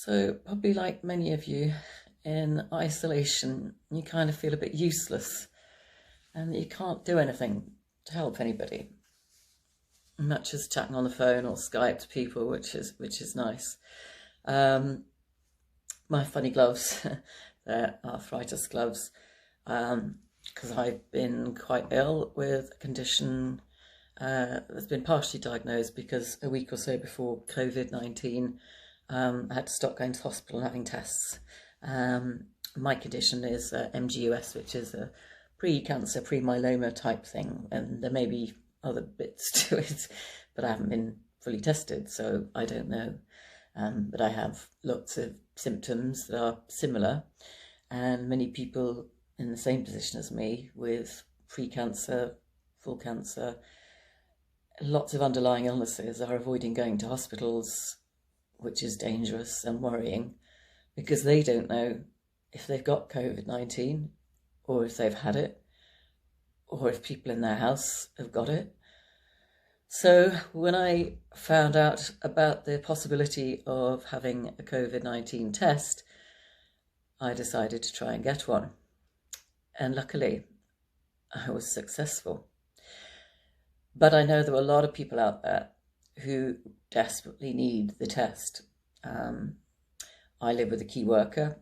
So probably like many of you in isolation, you kind of feel a bit useless and you can't do anything to help anybody, much as chatting on the phone or Skype to people, which is nice. My funny gloves, they're arthritis gloves, because I've been quite ill with a condition that's been partially diagnosed because a week or so before COVID-19, I had to stop going to hospital and having tests. My condition is MGUS, which is a pre-cancer, pre-myeloma type thing, and there may be other bits to it, but I haven't been fully tested, so I don't know. But I have lots of symptoms that are similar, and many people in the same position as me with pre-cancer, full cancer, lots of underlying illnesses are avoiding going to hospitals, which is dangerous and worrying because they don't know if they've got COVID-19 or if they've had it or if people in their house have got it. So when I found out about the possibility of having a COVID-19 test, I decided to try and get one. And luckily, I was successful. But I know there are a lot of people out there who desperately need the test. I live with a key worker.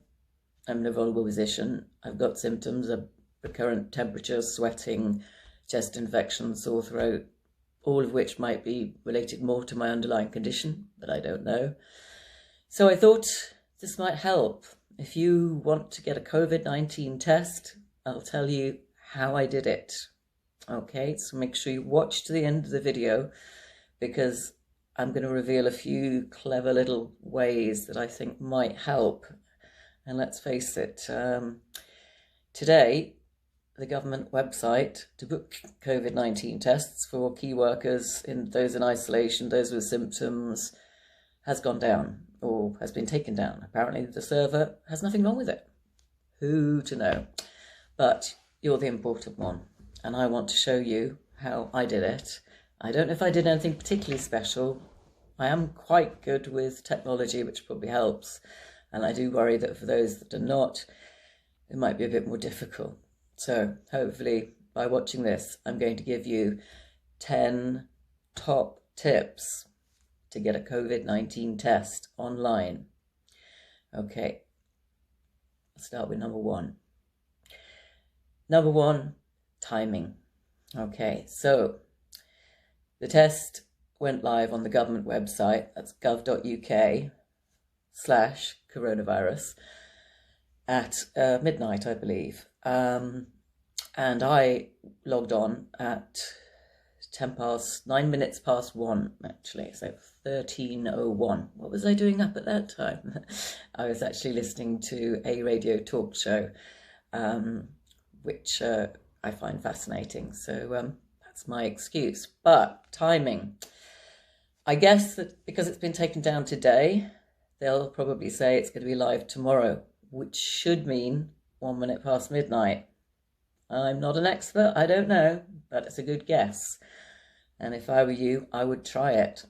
I'm in a vulnerable position. I've got symptoms of recurrent temperature, sweating, chest infection, sore throat, all of which might be related more to my underlying condition, but I don't know. So I thought this might help. If you want to get a COVID-19 test, I'll tell you how I did it. Okay, so make sure you watch to the end of the video because I'm going to reveal a few clever little ways that I think might help. And let's face it, today, the government website to book COVID-19 tests for key workers, those in isolation, those with symptoms, has gone down or has been taken down. Apparently the server has nothing wrong with it. Who to know? But you're the important one, and I want to show you how I did it. I don't know if I did anything particularly special. I am quite good with technology, which probably helps, and I do worry that for those that are not, it might be a bit more difficult. So hopefully by watching this, I'm going to give you 10 top tips to get a COVID-19 test online. Okay, let's start with number one. Number one, timing. Okay, so the test went live on the government website, that's gov.uk/coronavirus, at midnight, I believe. And I logged on at 9 minutes past 1, actually, so 13:01. What was I doing up at that time? I was actually listening to a radio talk show, which I find fascinating. So that's my excuse. But timing. I guess that because it's been taken down today, they'll probably say it's going to be live tomorrow, which should mean 1 minute past midnight. I'm not an expert, I don't know, but it's a good guess. And if I were you, I would try it.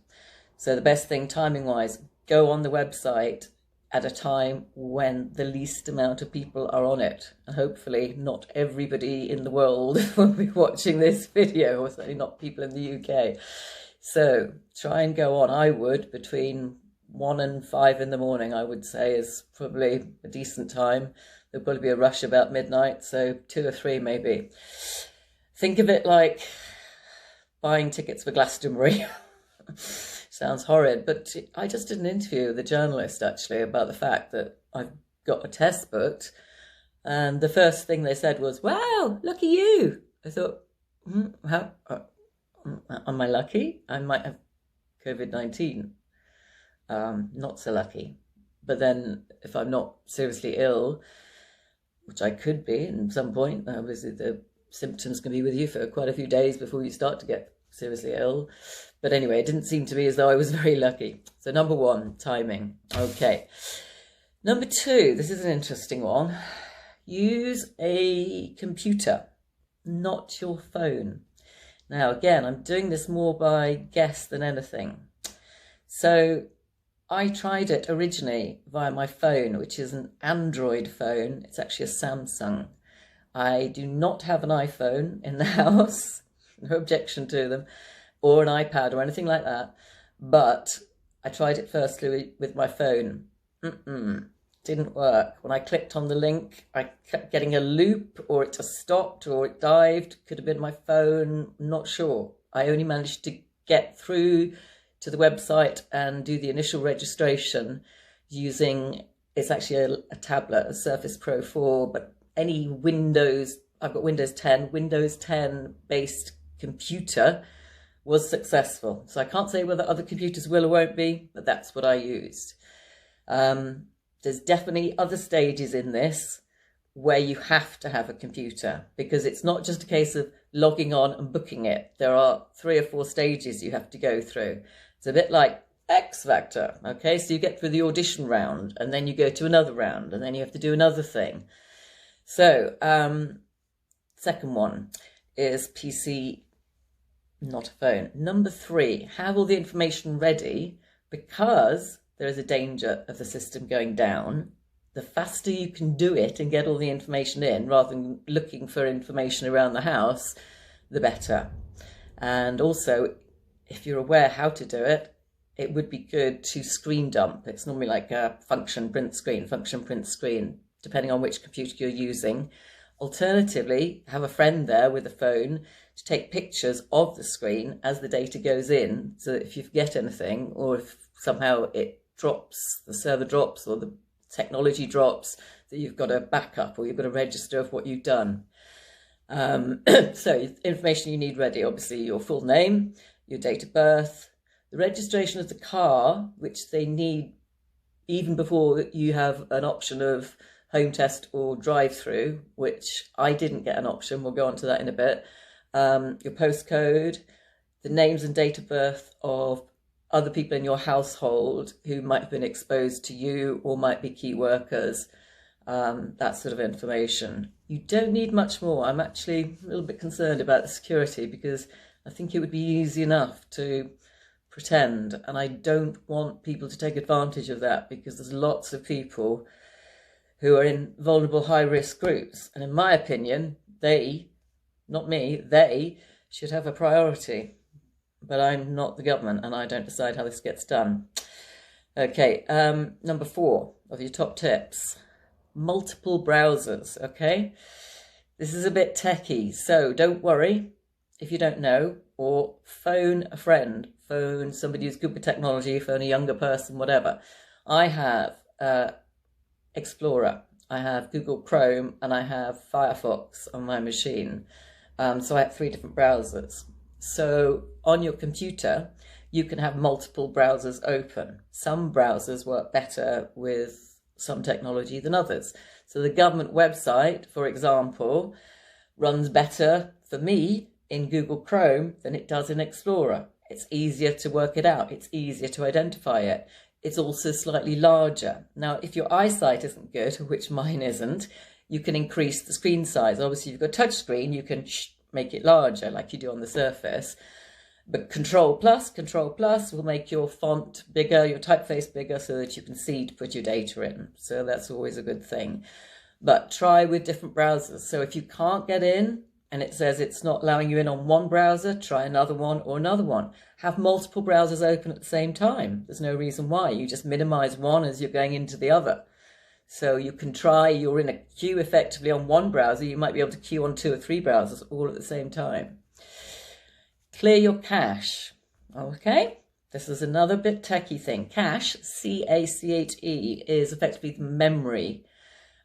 So the best thing timing-wise, go on the website at a time when the least amount of people are on it. And hopefully not everybody in the world will be watching this video, or certainly not people in the UK. So try and go on. I would, between 1 and 5 in the morning, I would say is probably a decent time. There'll probably be a rush about midnight, so 2 or 3 maybe. Think of it like buying tickets for Glastonbury. Sounds horrid, but I just did an interview with a journalist actually about the fact that I've got a test booked, and the first thing they said was, "Wow, lucky you." I thought, how am I lucky? I might have COVID-19. Not so lucky. But then if I'm not seriously ill, which I could be at some point, obviously the symptoms can be with you for quite a few days before you start to get seriously ill. But anyway, it didn't seem to me as though I was very lucky. So number one, timing. Okay. Number two, this is an interesting one. Use a computer, not your phone. Now, again, I'm doing this more by guess than anything. So I tried it originally via my phone, which is an Android phone. It's actually a Samsung. I do not have an iPhone in the house, no objection to them, or an iPad or anything like that. But I tried it firstly with my phone. Didn't work. When I clicked on the link, I kept getting a loop, or it just stopped, or it dived. Could have been my phone, not sure. I only managed to get through to the website and do the initial registration using, it's actually a tablet, a Surface Pro 4, but any Windows, I've got Windows 10 based computer was successful. So I can't say whether other computers will or won't be, but that's what I used. There's definitely other stages in this where you have to have a computer, because it's not just a case of logging on and booking it. There are 3 or 4 stages you have to go through. It's a bit like X Factor, okay? So you get through the audition round, and then you go to another round, and then you have to do another thing. So, second one is PC, not a phone. Number 3, have all the information ready, because there is a danger of the system going down. The faster you can do it and get all the information in, rather than looking for information around the house, the better. And also, if you're aware how to do it, it would be good to screen dump. It's normally like a function print screen, depending on which computer you're using. Alternatively, have a friend there with a phone to take pictures of the screen as the data goes in, so that if you forget anything, or if somehow it drops, the server drops, or the technology drops, that you've got a backup, or you've got a register of what you've done. So information you need ready, obviously your full name, your date of birth, the registration of the car, which they need even before you have an option of home test or drive-through, which I didn't get an option. We'll go on to that in a bit. Your postcode, the names and date of birth of other people in your household who might have been exposed to you or might be key workers, that sort of information. You don't need much more. I'm actually a little bit concerned about the security, because I think it would be easy enough to pretend, and I don't want people to take advantage of that, because there's lots of people who are in vulnerable high-risk groups, and in my opinion, they, not me, they should have a priority. But I'm not the government, and I don't decide how this gets done. Okay, number 4 of your top tips, multiple browsers, okay? This is a bit techie, so don't worry if you don't know, or phone a friend, phone somebody who's good with technology, phone a younger person, whatever. I have Explorer, I have Google Chrome, and I have Firefox on my machine. So I have 3 different browsers. So on your computer, you can have multiple browsers open. Some browsers work better with some technology than others. So the government website, for example, runs better for me in Google Chrome than it does in Explorer. It's easier to work it out. It's easier to identify it. It's also slightly larger. Now, if your eyesight isn't good, which mine isn't, you can increase the screen size. Obviously, if you've got a touch screen, you can make it larger like you do on the Surface. But Control Plus will make your font bigger, your typeface bigger, so that you can see to put your data in. So that's always a good thing. But try with different browsers. So if you can't get in and it says it's not allowing you in on one browser, try another one or another one. Have multiple browsers open at the same time. There's no reason why. You just minimize one as you're going into the other. So you can try, you're in a queue effectively on one browser, you might be able to queue on 2 or 3 browsers all at the same time. Clear your cache, okay? This is another bit techie thing. Cache, C-A-C-H-E, is effectively the memory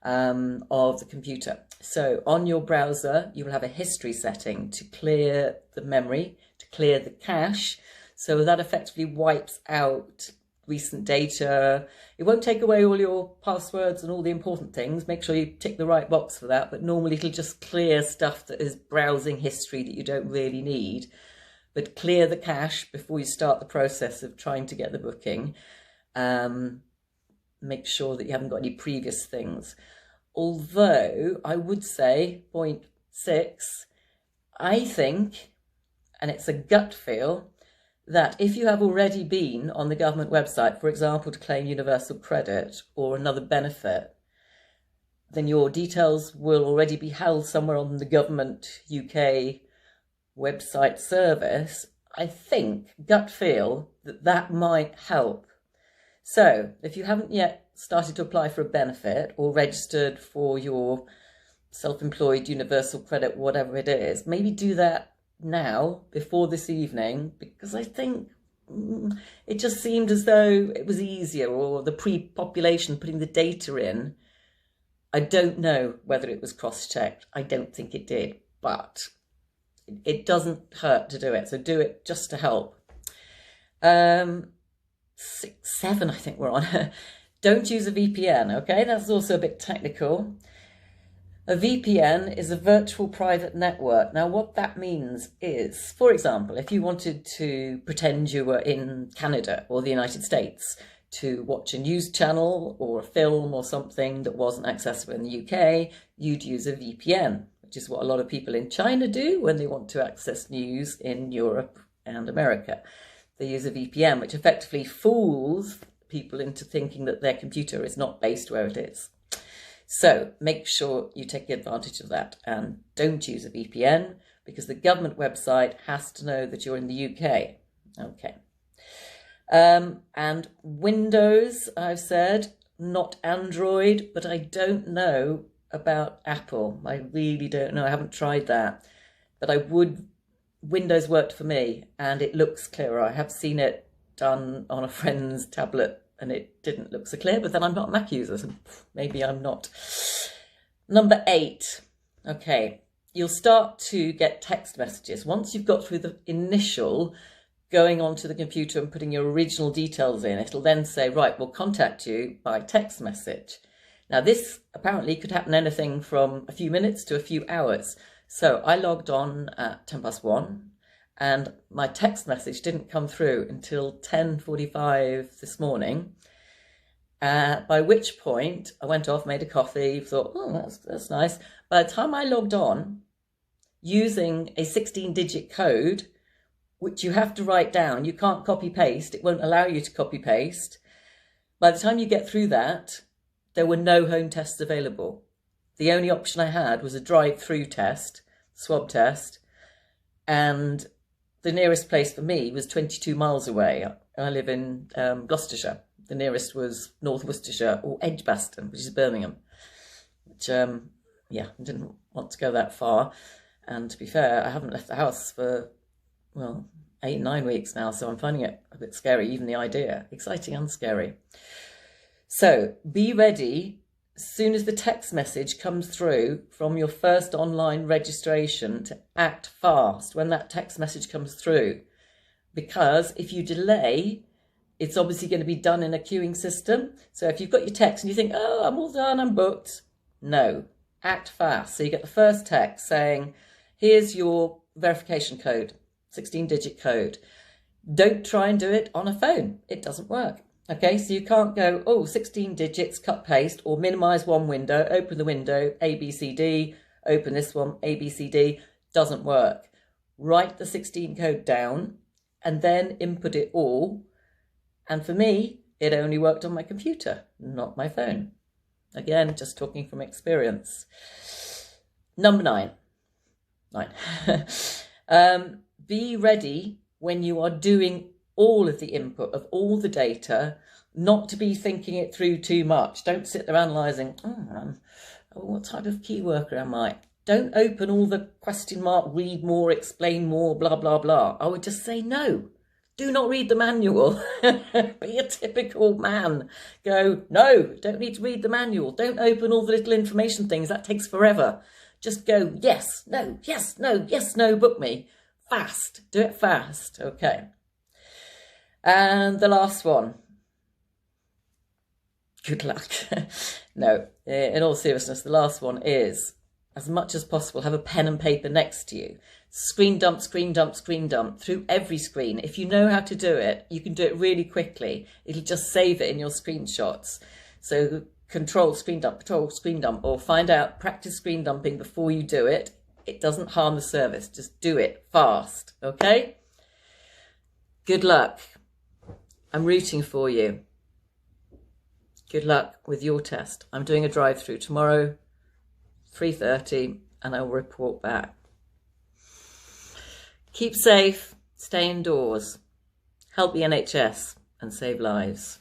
of the computer. So on your browser, you will have a history setting to clear the memory, to clear the cache. So that effectively wipes out recent data. It won't take away all your passwords and all the important things. Make sure you tick the right box for that. But normally it'll just clear stuff that is browsing history that you don't really need. But clear the cache before you start the process of trying to get the booking. Make sure that you haven't got any previous things. Although I would say, point 6, I think, and it's a gut feel, that if you have already been on the government website, for example, to claim universal credit or another benefit, then your details will already be held somewhere on the government UK website service. I think, gut feel, that might help. So if you haven't yet started to apply for a benefit or registered for your self-employed universal credit, whatever it is, maybe do that now before this evening, because I think it just seemed as though it was easier, or the pre-population putting the data in. I don't know whether it was cross-checked. I don't think it did, but it doesn't hurt to do it. So do it just to help. 7, I think we're on. Don't use a VPN, okay? That's also a bit technical. A VPN is a virtual private network. Now, what that means is, for example, if you wanted to pretend you were in Canada or the United States to watch a news channel or a film or something that wasn't accessible in the UK, you'd use a VPN, which is what a lot of people in China do when they want to access news in Europe and America. They use a VPN, which effectively fools people into thinking that their computer is not based where it is. So make sure you take advantage of that and don't use a VPN, because the government website has to know that you're in the UK. Okay. And Windows, I've said, not Android, but I don't know about Apple. I really don't know. I haven't tried that, but Windows worked for me and it looks clearer. I have seen it done on a friend's tablet and it didn't look so clear, but then I'm not a Mac user, so maybe I'm not. Number 8. Okay, you'll start to get text messages. Once you've got through the initial going onto the computer and putting your original details in, it'll then say, right, we'll contact you by text message. Now, this apparently could happen anything from a few minutes to a few hours. So I logged on at 1:10 and my text message didn't come through until 10:45 this morning, by which point I went off, made a coffee, thought, oh, that's nice. By the time I logged on, using a 16-digit code, which you have to write down, you can't copy paste, it won't allow you to copy paste. By the time you get through that, there were no home tests available. The only option I had was a drive-through test, swab test, and the nearest place for me was 22 miles away. I live in Gloucestershire. The nearest was North Worcestershire or Edgbaston, which is Birmingham, which, yeah, I didn't want to go that far. And to be fair, I haven't left the house for, well, 8, 9 weeks now, so I'm finding it a bit scary, even the idea. Exciting and scary. So be ready as soon as the text message comes through from your first online registration to act fast when that text message comes through. Because if you delay, it's obviously going to be done in a queuing system. So if you've got your text and you think, oh, I'm all done, I'm booked. No, act fast. So you get the first text saying, here's your verification code, 16-digit code. Don't try and do it on a phone. It doesn't work. Okay, so you can't go, oh, 16 digits, cut, paste, or minimize one window, open the window, A, B, C, D, open this one, A, B, C, D. Doesn't work. Write the 16 code down and then input it all. And for me, it only worked on my computer, not my phone. Again, just talking from experience. Number 9. Be ready when you are doing all of the input of all the data, not to be thinking it through too much. Don't sit there analysing, what type of key worker am I? Don't open all the question mark, read more, explain more, blah, blah, blah. I would just say no. Do not read the manual. Be a typical man. Go, no, don't need to read the manual. Don't open all the little information things. That takes forever. Just go, yes, no, yes, no, yes, no, book me. Fast. Do it fast. Okay. And the last one. Good luck. No, in all seriousness, the last one is, as much as possible, have a pen and paper next to you. Screen dump, screen dump, screen dump through every screen. If you know how to do it, you can do it really quickly. It'll just save it in your screenshots. So control screen dump, or find out, practice screen dumping before you do it. It doesn't harm the service. Just do it fast, okay? Good luck. I'm rooting for you. Good luck with your test. I'm doing a drive-through tomorrow, 3:30, and I'll report back. Keep safe, stay indoors, help the NHS and save lives.